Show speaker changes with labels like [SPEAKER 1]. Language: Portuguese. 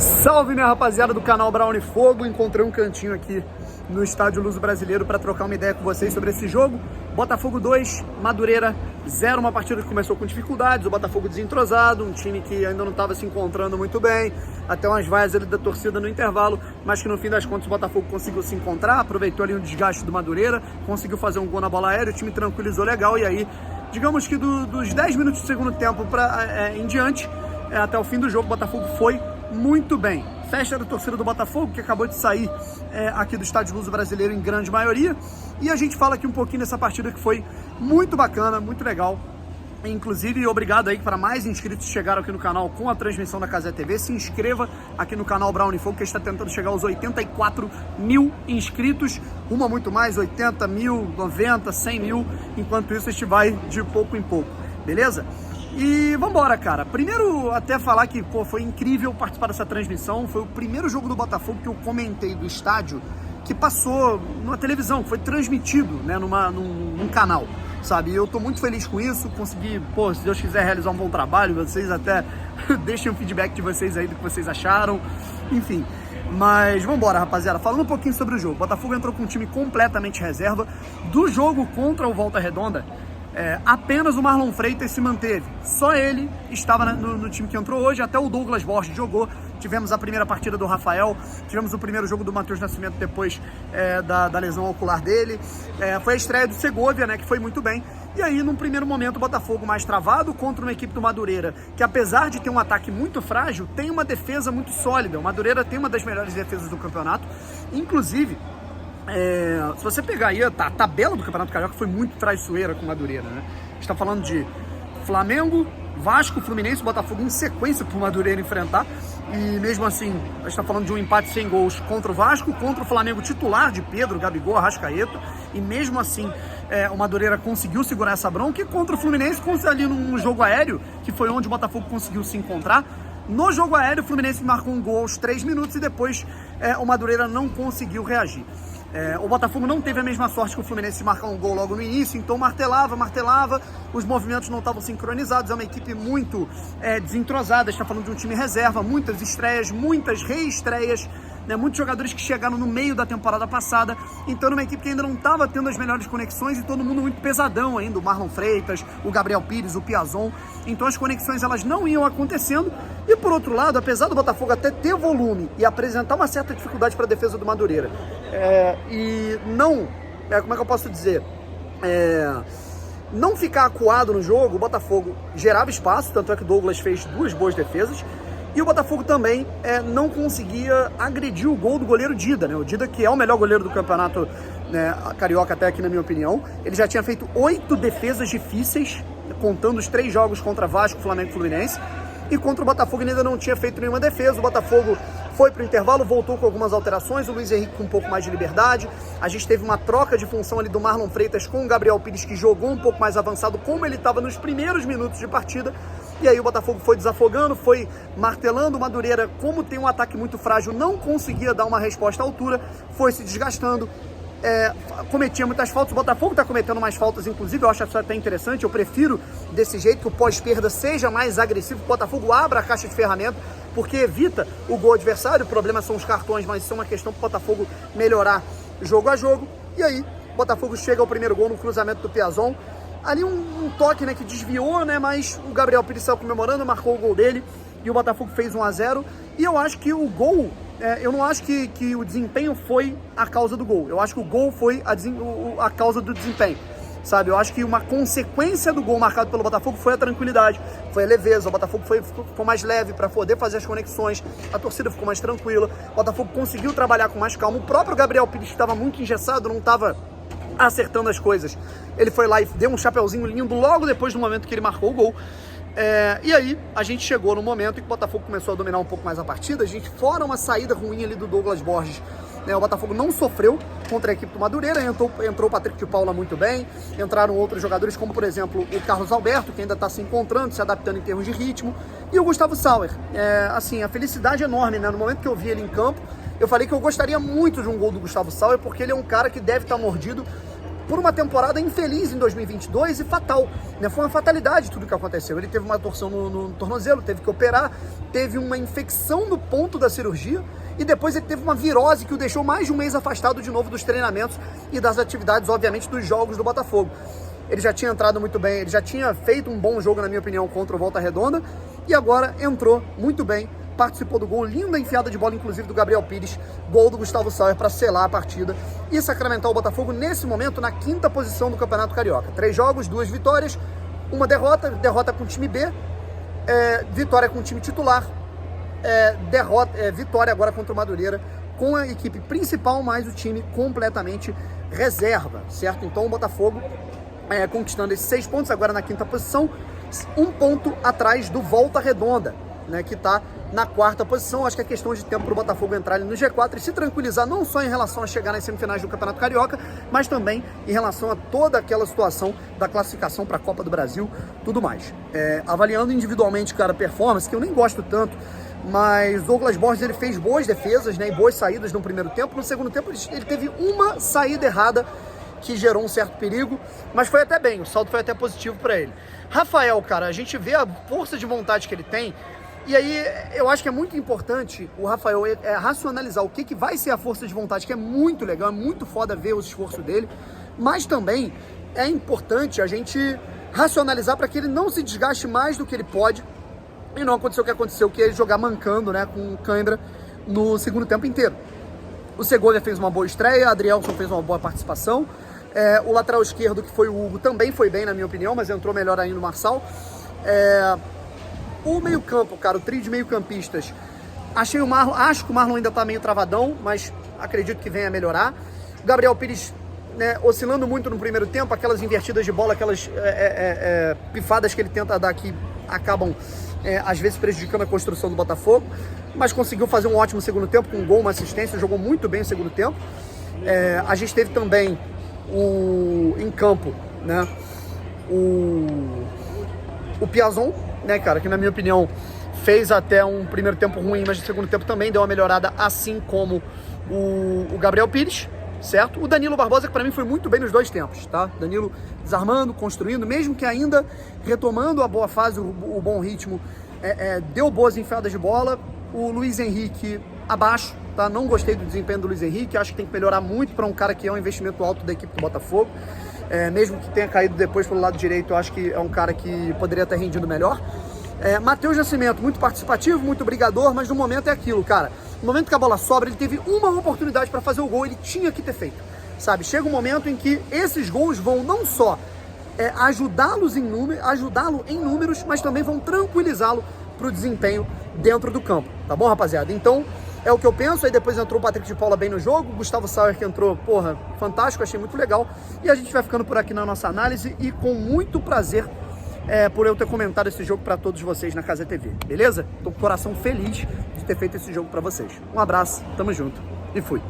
[SPEAKER 1] Salve, minha rapaziada do canal Brownie Fogo. Encontrei um cantinho aqui no Estádio Luso Brasileiro para trocar uma ideia com vocês sobre esse jogo. Botafogo 2, Madureira 0, uma partida que começou com dificuldades, o Botafogo desentrosado, um time que ainda não estava se encontrando muito bem, até umas vaias ali da torcida no intervalo, mas que no fim das contas o Botafogo conseguiu se encontrar, aproveitou ali o desgaste do Madureira, conseguiu fazer um gol na bola aérea, o time tranquilizou legal e aí, digamos que dos 10 minutos do segundo tempo em diante, até o fim do jogo, o Botafogo foi muito bem. Festa da torcida do Botafogo, que acabou de sair aqui do Estádio Luso Brasileiro em grande maioria. E a gente fala aqui um pouquinho dessa partida que foi muito bacana, muito legal. Inclusive, obrigado aí para mais inscritos que chegaram aqui no canal com a transmissão da Cazé TV. Se inscreva aqui no canal Brownie Fogo, que a gente está tentando chegar aos 84 mil inscritos. Uma muito mais, 80 mil, 90, 100 mil. Enquanto isso, a gente vai de pouco em pouco. Beleza? E vambora, cara. Primeiro, até falar que foi incrível participar dessa transmissão. Foi o primeiro jogo do Botafogo que eu comentei do estádio que passou numa televisão, que foi transmitido, né, num canal, sabe? E eu tô muito feliz com isso. Consegui, se Deus quiser, realizar um bom trabalho. Vocês até deixem o feedback de vocês aí do que vocês acharam. Enfim. Mas vambora, rapaziada. Falando um pouquinho sobre o jogo. O Botafogo entrou com um time completamente reserva. Do jogo contra o Volta Redonda, apenas o Marlon Freitas se manteve. Só ele estava no time que entrou hoje. Até o Douglas Borges jogou. Tivemos a primeira partida do Rafael. Tivemos o primeiro jogo do Matheus Nascimento depois da lesão ocular dele. Foi a estreia do Segovia, né, que foi muito bem. E aí, num primeiro momento, o Botafogo mais travado contra uma equipe do Madureira, que apesar de ter um ataque muito frágil, tem uma defesa muito sólida. O Madureira tem uma das melhores defesas do campeonato. Inclusive, se você pegar aí a tabela do Campeonato Carioca, foi muito traiçoeira com o Madureira, né? A gente tá falando de Flamengo, Vasco, Fluminense, Botafogo em sequência pro Madureira enfrentar. E mesmo assim, a gente tá falando de um empate sem gols contra o Vasco, contra o Flamengo titular de Pedro, Gabigol, Arrascaeta. E mesmo assim, o Madureira conseguiu segurar essa bronca. E contra o Fluminense, ali num jogo aéreo, que foi onde o Botafogo conseguiu se encontrar. No jogo aéreo, o Fluminense marcou um gol aos 3 minutos e depois o Madureira não conseguiu reagir. O Botafogo não teve a mesma sorte que o Fluminense de marcar um gol logo no início, então martelava, os movimentos não estavam sincronizados, é uma equipe muito desentrosada, está falando de um time reserva, muitas estreias, muitas reestreias, né, muitos jogadores que chegaram no meio da temporada passada, então era uma equipe que ainda não estava tendo as melhores conexões e todo mundo muito pesadão ainda, o Marlon Freitas, o Gabriel Pires, o Piazon, então as conexões elas não iam acontecendo. E por outro lado, apesar do Botafogo até ter volume e apresentar uma certa dificuldade para a defesa do Madureira, e não, como é que eu posso dizer, não ficar acuado no jogo, o Botafogo gerava espaço, tanto é que o Douglas fez 2 boas defesas, e o Botafogo também não conseguia agredir o gol do goleiro Dida, né? O Dida, que é o melhor goleiro do campeonato, né, carioca até aqui na minha opinião. Ele já tinha feito 8 defesas difíceis, contando os 3 jogos contra Vasco, Flamengo e Fluminense. E contra o Botafogo ele ainda não tinha feito nenhuma defesa. O Botafogo foi para o intervalo, voltou com algumas alterações, o Luiz Henrique com um pouco mais de liberdade. A gente teve uma troca de função ali do Marlon Freitas com o Gabriel Pires, que jogou um pouco mais avançado, como ele estava nos primeiros minutos de partida. E aí o Botafogo foi desafogando, foi martelando. O Madureira, como tem um ataque muito frágil, não conseguia dar uma resposta à altura, foi se desgastando. Cometia muitas faltas, o Botafogo está cometendo mais faltas, inclusive, eu acho isso até interessante, eu prefiro desse jeito, que o pós-perda seja mais agressivo, que o Botafogo abra a caixa de ferramenta, porque evita o gol adversário. O problema são os cartões, mas isso é uma questão para o Botafogo melhorar jogo a jogo. E aí, o Botafogo chega ao primeiro gol no cruzamento do Piazon, ali um toque, né, que desviou, né, mas o Gabriel Pires saiu comemorando, marcou o gol dele, e o Botafogo fez 1-0, e eu acho que o gol, eu não acho que o desempenho foi a causa do gol. Eu acho que o gol foi a causa do desempenho, sabe? Eu acho que uma consequência do gol marcado pelo Botafogo foi a tranquilidade, foi a leveza. O Botafogo ficou mais leve para poder fazer as conexões, a torcida ficou mais tranquila, o Botafogo conseguiu trabalhar com mais calma. O próprio Gabriel Pires, que estava muito engessado, não estava acertando as coisas, ele foi lá e deu um chapeuzinho lindo logo depois do momento que ele marcou o gol. E aí a gente chegou no momento em que o Botafogo começou a dominar um pouco mais a partida. A gente, fora uma saída ruim ali do Douglas Borges, né, o Botafogo não sofreu contra a equipe do Madureira. Entrou o Patrick de Paula muito bem, entraram outros jogadores como, por exemplo, o Carlos Alberto, que ainda está se encontrando, se adaptando em termos de ritmo, e o Gustavo Sauer. Assim, a felicidade é enorme, né? No momento que eu vi ele em campo, eu falei que eu gostaria muito de um gol do Gustavo Sauer, porque ele é um cara que deve estar mordido por uma temporada infeliz em 2022 e fatal, né? Foi uma fatalidade tudo que aconteceu. Ele teve uma torção no tornozelo, teve que operar, teve uma infecção no ponto da cirurgia e depois ele teve uma virose que o deixou mais de um mês afastado de novo dos treinamentos e das atividades, obviamente, dos jogos do Botafogo. Ele já tinha entrado muito bem, ele já tinha feito um bom jogo, na minha opinião, contra o Volta Redonda e agora entrou muito bem, participou do gol, linda enfiada de bola, inclusive, do Gabriel Pires, gol do Gustavo Sauer para selar a partida e sacramentar o Botafogo, nesse momento, na 5ª posição do Campeonato Carioca. 3 jogos, 2 vitórias, 1 derrota com o time B, vitória com o time titular, vitória agora contra o Madureira, com a equipe principal, mais o time completamente reserva, certo? Então o Botafogo conquistando esses 6 pontos, agora na 5ª posição, 1 ponto atrás do Volta Redonda, né, que está na 4ª posição. Acho que é questão de tempo para o Botafogo entrar ali no G4 e se tranquilizar, não só em relação a chegar nas semifinais do Campeonato Carioca, mas também em relação a toda aquela situação da classificação para a Copa do Brasil, tudo mais. Avaliando individualmente, cara, performance, que eu nem gosto tanto, mas Douglas Borges, ele fez boas defesas, né, e boas saídas no primeiro tempo. No segundo tempo ele teve uma saída errada que gerou um certo perigo, mas foi até bem, o saldo foi até positivo para ele. Rafael, cara, a gente vê a força de vontade que ele tem. E aí, eu acho que é muito importante o Rafael racionalizar o que vai ser a força de vontade, que é muito legal, é muito foda ver o esforço dele, mas também é importante a gente racionalizar para que ele não se desgaste mais do que ele pode e não acontecer o que aconteceu, que é ele jogar mancando, né, com cãibra no segundo tempo inteiro. O Segovia fez uma boa estreia, a Adrielson fez uma boa participação, o lateral esquerdo, que foi o Hugo, também foi bem, na minha opinião, mas entrou melhor ainda o Marçal. O meio-campo, cara, o trio de meio-campistas, acho que o Marlon ainda tá meio travadão, mas acredito que venha a melhorar. O Gabriel Pires, né, oscilando muito no primeiro tempo, aquelas invertidas de bola, aquelas pifadas que ele tenta dar que acabam, às vezes, prejudicando a construção do Botafogo, mas conseguiu fazer um ótimo segundo tempo, com um gol, uma assistência, jogou muito bem o segundo tempo. A gente teve também em campo, né, o Piazon, né, cara, que na minha opinião fez até um primeiro tempo ruim, mas no segundo tempo também deu uma melhorada, assim como o Gabriel Pires, certo? O Danilo Barbosa, que para mim foi muito bem nos 2 tempos, tá? Danilo desarmando, construindo, mesmo que ainda retomando a boa fase, o bom ritmo, deu boas enfiadas de bola. O Luiz Henrique abaixo, tá? Não gostei do desempenho do Luiz Henrique, acho que tem que melhorar muito para um cara que é um investimento alto da equipe do Botafogo. Mesmo que tenha caído depois pelo lado direito, eu acho que é um cara que poderia ter rendido melhor. Matheus Nascimento, muito participativo, muito brigador, mas no momento é aquilo, cara. No momento que a bola sobra, ele teve uma oportunidade para fazer o gol, ele tinha que ter feito, sabe? Chega um momento em que esses gols vão não só ajudá-lo em números, mas também vão tranquilizá-lo para o desempenho dentro do campo, tá bom, rapaziada? Então, é o que eu penso. Aí depois entrou o Patrick de Paula bem no jogo, o Gustavo Sauer, que entrou, porra, fantástico, achei muito legal. E a gente vai ficando por aqui na nossa análise e com muito prazer por eu ter comentado esse jogo para todos vocês na Casa TV, beleza? Tô com o coração feliz de ter feito esse jogo para vocês. Um abraço, tamo junto e fui.